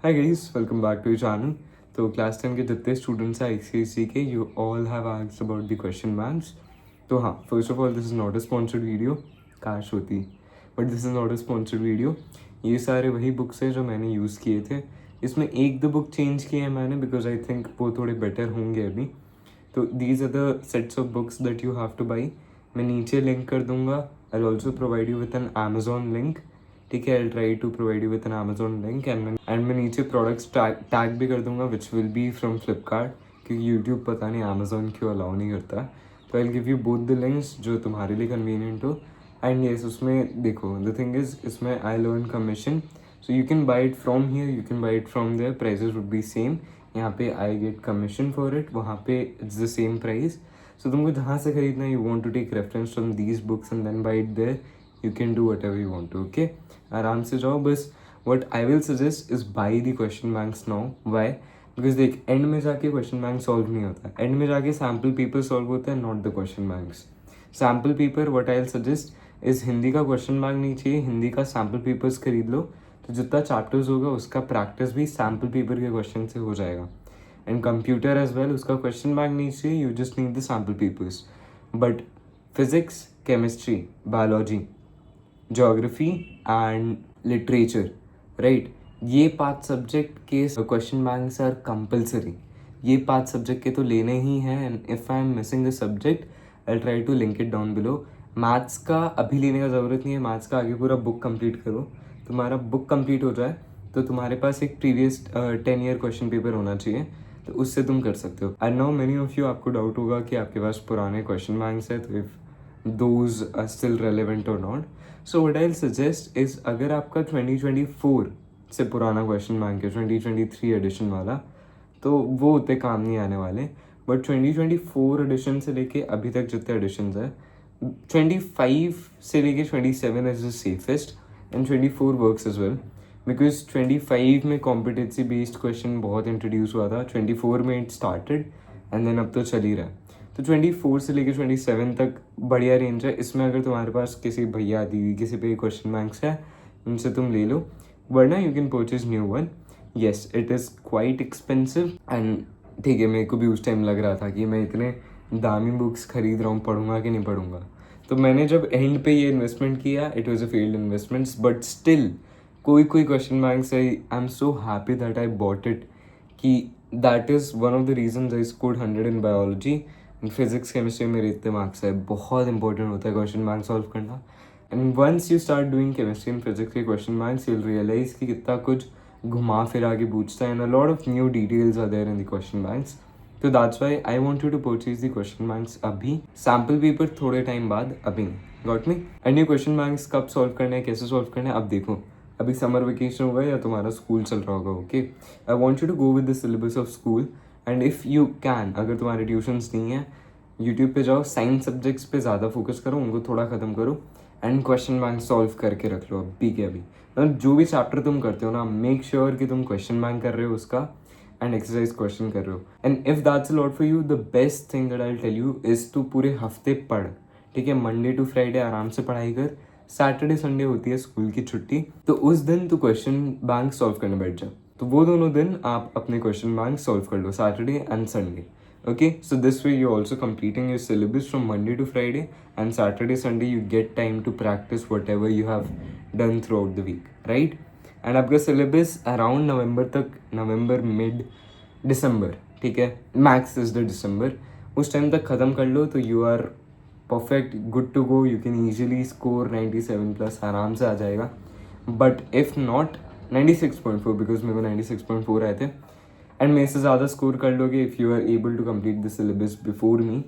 Hi guys, welcome back to your channel. तो class 10 के जितने स्टूडेंट्स हैं ICSE के, you all have asked about the question banks. तो हाँ, first of all this is not a sponsored video. काश होती, but this is not a sponsored video. ये सारे वही बुक्स हैं जो मैंने यूज़ किए थे. इसमें एक दो बुक चेंज किए हैं मैंने because I think वो थोड़े बेटर होंगे अभी. तो these are the sets of books that you have to buy. मैं नीचे लिंक कर दूँगा. I'll also provide you with an Amazon link. ठीक है, I try to provide you with an Amazon link and मैं नीचे प्रोडक्ट्स टैग भी कर दूंगा which will be from Flipkart, क्योंकि यूट्यूब पता नहीं अमेजोन क्यों अलाउ नहीं करता. तो I give you both the links जो तुम्हारे लिए कन्वीनियंट हो. एंड येस, उसमें देखो द थिंग इज इसमें I learn commission, so you can buy it from here, you can buy it from there, prices would be same. यहाँ पे I get commission for it, वहाँ पे it's the same price. So तुमको जहाँ से खरीदना, you want to take reference from these books and then buy it there, you can do whatever you want to. Okay, आराम से जाओ. बस what I will suggest is buy the question banks now. Why? Because देख, end में जाके question bank solve नहीं होता, and में जाके सैम्पल पेपर सॉल्व होता है, not the question banks. Sample paper what I will suggest is Hindi का क्वेश्चन बैंक नहीं चाहिए, हिंदी का सैम्पल पेपर्स खरीद लो. तो जितना चैप्टर्स होगा उसका प्रैक्टिस भी सैम्पल पेपर के क्वेश्चन से हो जाएगा. एंड कंप्यूटर एज वेल, उसका क्वेश्चन बैंक नहीं चाहिए, you just need the sample papers. But physics, chemistry, biology, geography and literature, right, ये 5 सब्जेक्ट के क्वेश्चन बैंक्स आर कंपल्सरी. ये 5 सब्जेक्ट के तो लेने ही हैं. And if I am missing the subject I try to link it down below. Maths का अभी लेने का ज़रूरत नहीं है, मैथ्स का आगे पूरा बुक कंप्लीट करो. तुम्हारा बुक कंप्लीट हो जाए तो तुम्हारे पास एक प्रीवियस 10 ईयर क्वेश्चन पेपर होना चाहिए, तो उससे तुम कर सकते हो. I know many of you, आपको डाउट होगा कि आपके पास पुराने क्वेश्चन बैंक्स है, तो if those are still relevant और not. So what I will suggest is, अगर आपका 2024 से पुराना क्वेश्चन बैंक है, 2023 एडिशन वाला, तो वो उतने काम नहीं आने वाले. बट 2024 एडिशन से लेके अभी तक जितने एडिशन है, 25 से लेके 27 is the safest and 24 works as well. Because 25 में कॉम्पिटेंसी बेस्ड क्वेश्चन बहुत इंट्रोड्यूस हुआ था, 24 में इट स्टार्टेड एंड देन अब तो चल ही रहा है. तो 24 से लेकर 27 तक बढ़िया रेंज है. इसमें अगर तुम्हारे पास किसी भैया दीदी किसी पे क्वेश्चन बैंक्स है, उनसे तुम ले लो, वरना you can purchase new one. Yes, it is quite expensive and ठीक है, मेरे को भी उस टाइम लग रहा था कि मैं इतने दामी बुक्स खरीद रहा हूँ, पढ़ूंगा कि नहीं पढ़ूंगा. तो मैंने जब एंड पे ये इन्वेस्टमेंट किया, it was a failed investments, but still कोई question banks I am so happy that I bought it, कि that is one of the reason I scored 100 in biology. Physics chemistry में मेरे इतने marks है. बहुत important होता है question bank solve करना. And once you start doing chemistry and physics के question banks, you will realize कि कितना कुछ घुमा फिरा के पूछता है, and a lot of new details are there in the question banks. तो that's why I want you to purchase the question banks अभी, सैम्पल पेपर थोड़े टाइम बाद, अभी नहीं. Got me? एंड ये क्वेश्चन बैंक्स कब सॉल्व करने हैं, कैसे सॉल्व करने हैं, अब देखो. अभी समर वेकेशन होगा या तुम्हारा स्कूल चल रहा होगा. Okay, I want you to go with the syllabus of school. And if you can, अगर तुम्हारे ट्यूशन्स नहीं है, यूट्यूब पे जाओ, साइंस सब्जेक्ट्स पे ज़्यादा फोकस करो, उनको थोड़ा ख़त्म करो एंड क्वेश्चन बैंक सॉल्व करके रख लो अभी के अभी. मतलब जो भी चैप्टर तुम करते हो ना, मेक श्योर कि तुम क्वेश्चन बैंक कर रहे हो उसका एंड एक्सरसाइज क्वेश्चन कर रहे हो. And if that's a lot for you, the best thing that I will tell you is to पूरे हफ्ते पढ़. ठीक है, मंडे टू फ्राइडे आराम से पढ़ाई कर, सैटरडे संडे होती है स्कूल की छुट्टी, तो उस दिन तू क्वेश्चन बैंक सॉल्व करने बैठ जा. तो वो दोनों दिन आप अपने क्वेश्चन बैंक सॉल्व कर लो, Saturday and Sunday. Okay, so this way you're also completing your syllabus from Monday to Friday, and Saturday, Sunday you get time to practice whatever you have done throughout the week, right? And आपका syllabus around November तक, November mid December, ठीक है, max is the December, उस time तक ख़त्म कर लो तो you are perfect, good to go. You can easily score 97 plus, आराम से आ जाएगा. But if not 96.4, because मेरे को 96.4 आए थे, एंड मेरे से ज़्यादा स्कोर कर लोगे if you are able to complete the syllabus before me.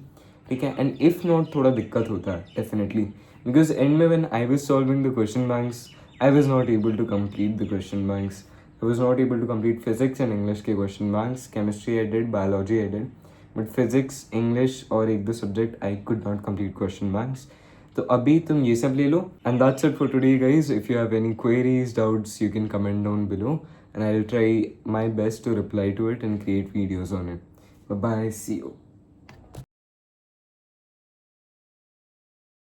ठीक है, एंड इफ़ नॉट थोड़ा दिक्कत होता है डेफिनेटली, बिकॉज एंड में when I was solving the question banks, I was not able to complete the question banks. I was not able to complete physics and English के question banks. Chemistry I did, biology I did, but physics, English और एक दो subject I could not complete question banks. तो अभी तुम ये सब ले लो. And that's it for today guys. If you have any queries, doubts, you can comment down below and I'll try my best to reply to it and create videos on it. Bye bye, see you.